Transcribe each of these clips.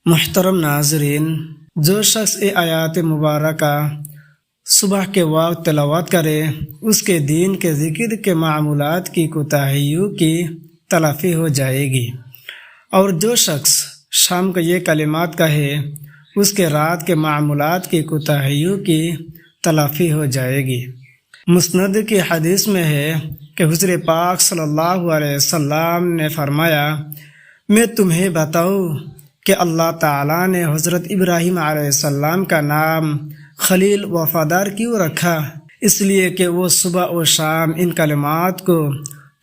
محترم ناظرین، جو شخص آیات مبارکہ صبح کے وقت تلاوت کرے اس کے دین کے ذکر کے معمولات کی کوتاہیوں کی تلافی ہو جائے گی، اور جو شخص شام کو یہ کلمات کہے اس کے رات کے معمولات کی کوتاہیوں کی تلافی ہو جائے گی۔ مسند کی حدیث میں ہے کہ حضور پاک صلی اللہ علیہ وسلم نے فرمایا، میں تمہیں بتاؤں کہ اللہ تعالیٰ نے حضرت ابراہیم علیہ السلام کا نام خلیل وفادار کیوں رکھا؟ اس لیے کہ وہ صبح و شام ان کلمات کو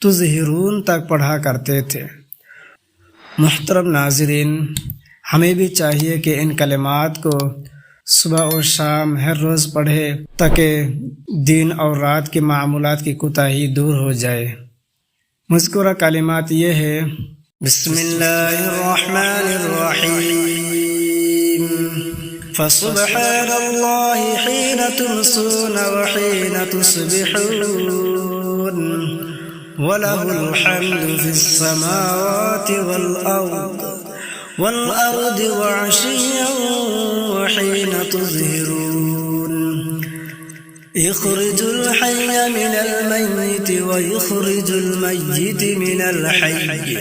تظہرون تک پڑھا کرتے تھے۔ محترم ناظرین، ہمیں بھی چاہیے کہ ان کلمات کو صبح و شام ہر روز پڑھے تاکہ دن اور رات کے معمولات کی کوتاہی دور ہو جائے۔ مذکورہ کلمات یہ ہے: بسم اللہ الرحمن الرحیم، فسبحان اللہ حین تمسون وحین تصبحون، وَلَهُ الْحَمْدُ فِي السَّمَاوَاتِ وَالْأَرْضِ وَعَشِيًّا وَحِينَ تُظْهِرُونَ، يُخْرِجُ الْحَيَّ مِنَ الْمَيِّتِ وَيُخْرِجُ الْمَيِّتَ مِنَ الْحَيِّ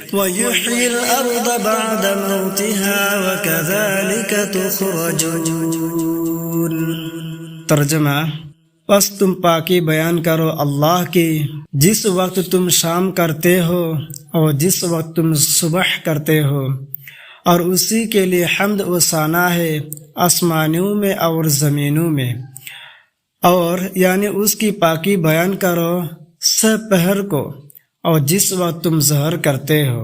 وَيُحْيِي الْأَرْضَ بَعْدَ مَوْتِهَا وَكَذَلِكَ تُخْرَجُونَ۔ ترجمہ: پس تم پاکی بیان کرو اللہ کی جس وقت تم شام کرتے ہو اور جس وقت تم صبح کرتے ہو، اور اسی کے لیے حمد و ثنا ہے آسمانوں میں اور زمینوں میں، اور یعنی اس کی پاکی بیان کرو سہ پہر کو، اور جس وقت تم ظہر کرتے ہو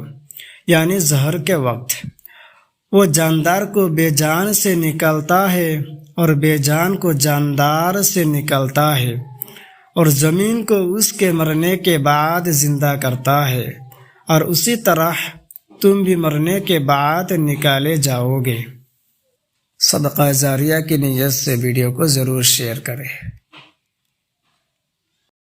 یعنی ظہر کے وقت، وہ جاندار کو بے جان سے نکالتا ہے اور بے جان کو جاندار سے نکالتا ہے، اور زمین کو اس کے مرنے کے بعد زندہ کرتا ہے، اور اسی طرح تم بھی مرنے کے بعد نکالے جاؤ گے۔ صدقہ جاریہ کی نیت سے ویڈیو کو ضرور شیئر کریں۔